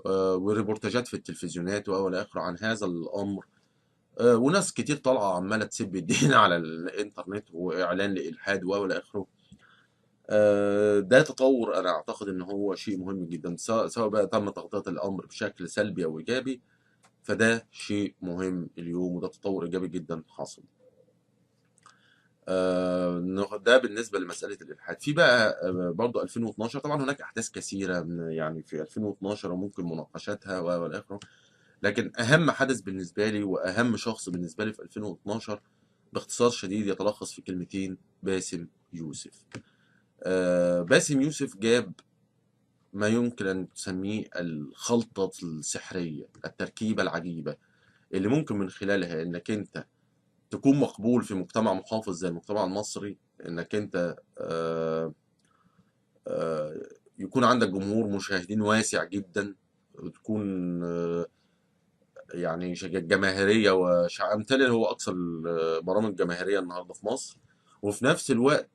وريبورتاجات في التلفزيونات والى اخره عن هذا الامر. وناس كتير طالعه عماله تسب الدين على الانترنت واعلان لالحاد والى اخره. ده تطور انا اعتقد ان هو شيء مهم جدا، سواء بقى تم تغطيه الامر بشكل سلبي او ايجابي، فده شيء مهم اليوم، وده تطور ايجابي جدا حصل. ده بالنسبه لمساله الالحاد. في بقى برضه 2012 طبعا هناك احداث كثيره يعني في 2012 وممكن مناقشتها والى اخره. لكن اهم حدث بالنسبه لي واهم شخص بالنسبه لي في 2012 باختصار شديد يتلخص في كلمتين: باسم يوسف. باسم يوسف جاب ما يمكن أن تسميه الخلطة السحرية، التركيبة العجيبة اللي ممكن من خلالها إنك أنت تكون مقبول في مجتمع محافظ زي المجتمع المصري، إنك أنت يكون عندك جمهور مشاهدين واسع جدا، وتكون يعني جماهيرية أمثال هو أكثر البرامج جماهيرية النهاردة في مصر. وفي نفس الوقت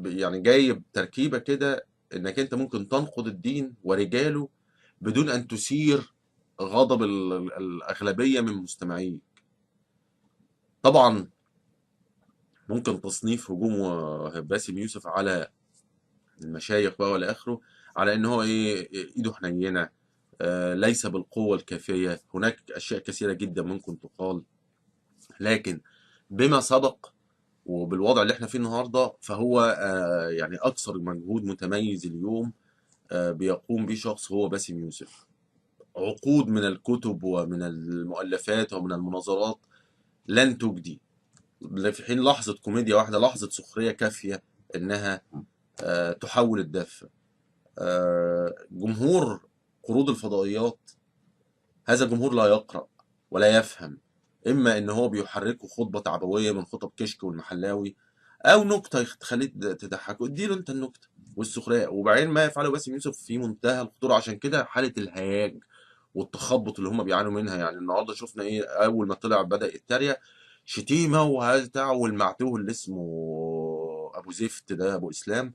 يعني جايب تركيبة كده إنك أنت ممكن تنقد الدين ورجاله بدون أن تثير غضب الأغلبية من مستمعيه. طبعا ممكن تصنيف هجوم باسم يوسف على المشايخ بقى ولا آخره على إن هو إيه، إيده حنينة، ليس بالقوة الكافية. هناك أشياء كثيرة جدا ممكن تقال، لكن بما سبق وبالوضع اللي احنا فيه النهارده فهو يعني أكثر مجهود متميز اليوم بيقوم به شخص هو باسم يوسف. عقود من الكتب ومن المؤلفات ومن المناظرات لن تجدي في حين لحظة كوميديا واحدة، لحظة سخرية كافية إنها تحول الدفة. جمهور قروض الفضائيات، هذا الجمهور لا يقرأ ولا يفهم، إما إن هو بيحركه خطبة تعبوية من خطب كشك والمحلاوي، أو نكتة تخليك تضحك، اديله أنت النكتة والسخرية. وبعدين ما يفعله باسم يوسف في منتهى الخطورة، عشان كده حالة الهياج والتخبط اللي هم بيعانوا منها. يعني النهارده شفنا ايه اول ما طلع بدأ يتريق شتيمه وهذا، والمعتوه اللي اسمه ابو زفت ده ابو اسلام،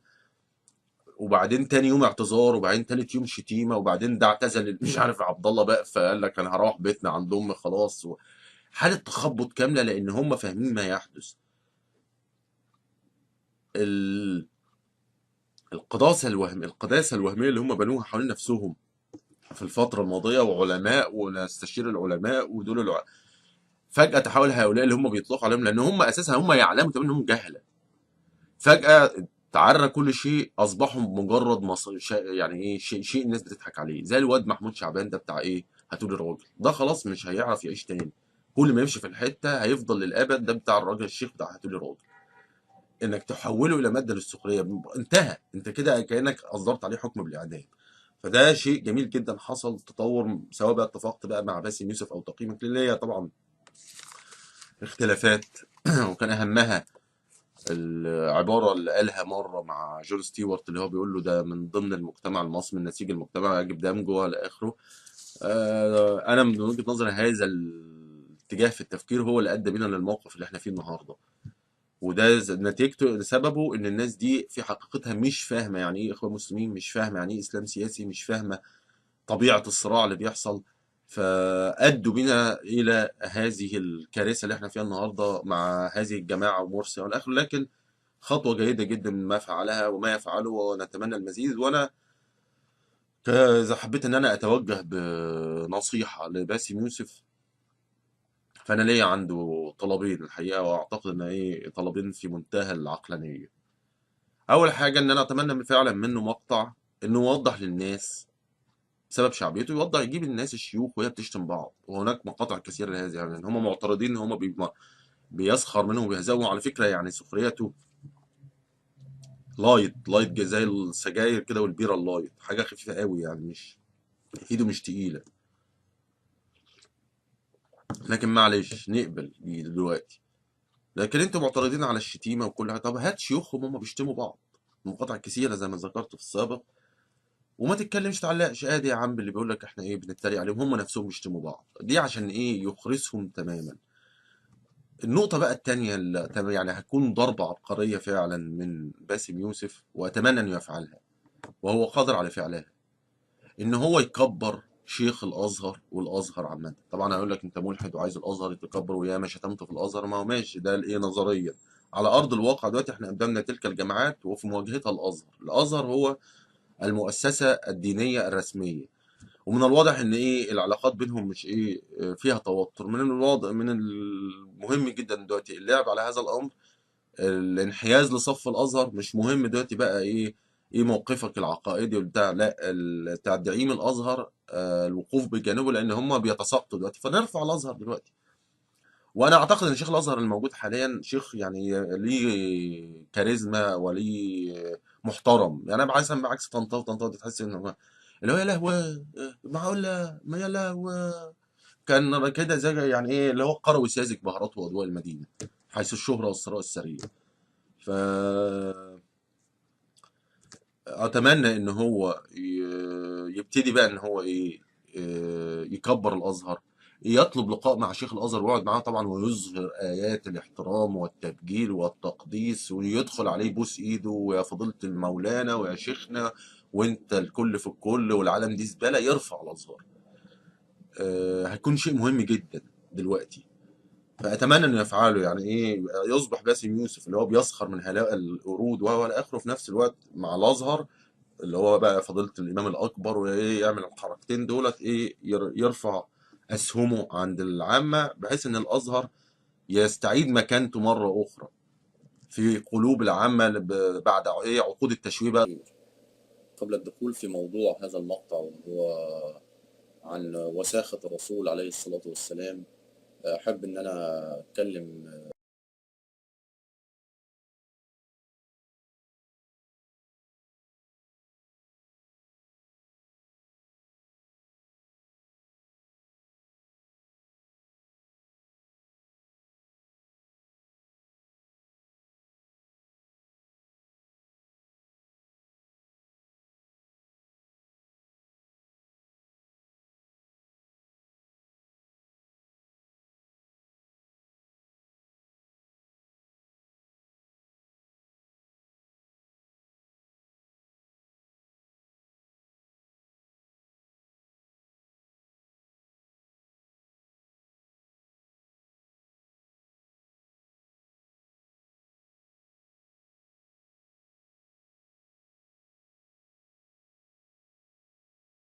وبعدين تاني يوم اعتذار، وبعدين تالت يوم شتيمه، وبعدين ده اعتزل مش عارف عبد الله بقى فقال لك انا هروح بيتنا عند امي خلاص. حاله تخبط كامله لان هم فاهمين ما يحدث. ال- القداسه الوهميه اللي هم بنوها حوالين نفسهم في الفتره الماضيه، وعلماء ونستشير العلماء ودول فجأة تحول هؤلاء اللي هم بيطلقوا عليهم، لأن هم أساسا هم يعلموا كمان إنهم جهلة، فجأة تعرى كل شيء، أصبحوا مجرد يعني إيه، شيء الناس بتضحك عليه. زي الواد محمود شعبان ده بتاع إيه، هاتولي راجل، ده خلاص مش هيعرف يعيش تاني. كل ما يمشي في الحتة هيفضل للأبد ده بتاع الراجل الشيخ بتاع هاتولي راجل. إنك تحوله إلى مادة للسخرية انتهى، أنت كده كأنك أصدرت عليه حكم بالإعدام. فده شيء جميل جدا حصل تطور، سواء بقى اتفقت بقى مع باسم يوسف أو تقييمك، لان هي طبعا اختلافات وكان أهمها العبارة اللي قالها مرة مع جون ستيوارت، اللي هو بيقول له ده من ضمن المجتمع المصري، من نسيج المجتمع يجب دمجه إلى آخره. أنا من وجهة نظري هذا الاتجاه في التفكير هو اللي أدى بينا للموقف اللي احنا فيه النهاردة. وده نتيجته سببه إن الناس دي في حقيقتها مش فاهمة يعني إيه إخوان مسلمين، مش فاهمة يعني إيه إسلام سياسي، مش فاهمة طبيعة الصراع اللي بيحصل. فأدوا بنا إلى هذه الكارثة اللي احنا فيها النهاردة مع هذه الجماعة ومرسي والآخر. لكن خطوة جيدة جدا ما فعلها وما يفعله، ونتمنى المزيد. وأنا إذا حبيت إن أنا أتوجه بنصيحة لباسم يوسف، فأنا ليا عنده طلبين الحقيقة، وأعتقد إن إيه طلبين في منتهى العقلانية. أول حاجة إن أنا أتمنى فعلا منه مقطع إنه يوضح للناس بسبب شعبيته، يوضح يجيب الناس الشيوخ وهي بتشتم بعض. وهناك مقاطع كثيرة لهذا، يعني هم معترضين إن هم بيسخر منهم وبيهزقوا. على فكرة يعني سخريته لايت زي السجاير كده والبيرة اللايت، حاجة خفيفة قوي يعني، مش ايده مش تقيلة. لكن معلش نقبل بيه دلوقتي. لكن انتوا معترضين على الشتيمة وكل حاجة، طب هات شيوخهم هم بيشتموا بعض، مقاطع كثيرة زي ما ذكرت في السابق. وما تتكلمش تعلقش ادي يا عم اللي بيقول لك احنا ايه بنتريق عليهم، هم نفسهم بيشتموا بعض، دي عشان ايه يخرسهم تماما. النقطة بقى التانية اللي يعني هتكون ضربة عبقرية فعلا من باسم يوسف، وأتمنى أن يفعلها، وهو قادر على فعلها، ان هو يكبر شيخ الازهر والازهر عامه. طبعا هيقول لك انت ملحد وعايز الازهر يتكبر، ويا ما شتمت في الازهر، ما هو ماشي، ده الايه نظريا. على ارض الواقع دلوقتي احنا قدامنا تلك الجماعات وفي مواجهتها الازهر. الازهر هو المؤسسه الدينيه الرسميه، ومن الواضح ان ايه العلاقات بينهم مش ايه فيها توتر. من الواضح، من المهم جدا دلوقتي اللعب على هذا الامر، الانحياز لصف الازهر. مش مهم دلوقتي بقى ايه موقفك العقائدي وبتاع، لا تعدعيم الازهر الوقوف بجانبه، لان هم بيتساقطوا دلوقتي، فنرفع الازهر دلوقتي. وانا اعتقد ان شيخ الازهر الموجود حاليا شيخ يعني ليه كاريزما وليه محترم. يعني انا بعكس طنطاوي. طنطاوي تحس انه اللي هو يا لهوي، معقوله ما يا لهوي، كان كده زي يعني ايه اللي هو قروي ساذج بهارات واضواء المدينه، حيث الشهره والثراء السريع. ف اتمنى ان هو يبتدي بقى ان هو ايه يكبر الازهر، يطلب لقاء مع شيخ الازهر ويقعد معاه طبعا، ويظهر ايات الاحترام والتبجيل والتقديس، ويدخل عليه يبوس ايده، ويا فضيله المولانا ويا شيخنا وانت الكل في الكل والعالم دي زباله، يرفع الازهر. هيكون شيء مهم جدا دلوقتي. فاتمنى انه يفعله، يعني ايه يصبح باسم يوسف اللي هو بيسخر من هؤلاء القرود وهو الى اخره، في نفس الوقت مع الازهر اللي هو بقى فضيلة الإمام الأكبر، وإيه يعمل الحركتين دولت، إيه يرفع أسهمه عند العامة، بحيث إن الأزهر يستعيد مكانته مرة أخرى في قلوب العامة بعد إيه عقود التشويه بقى. قبل الدخول في موضوع هذا المقطع، وهو عن وساخة الرسول عليه الصلاة والسلام، أحب إن أنا أتكلم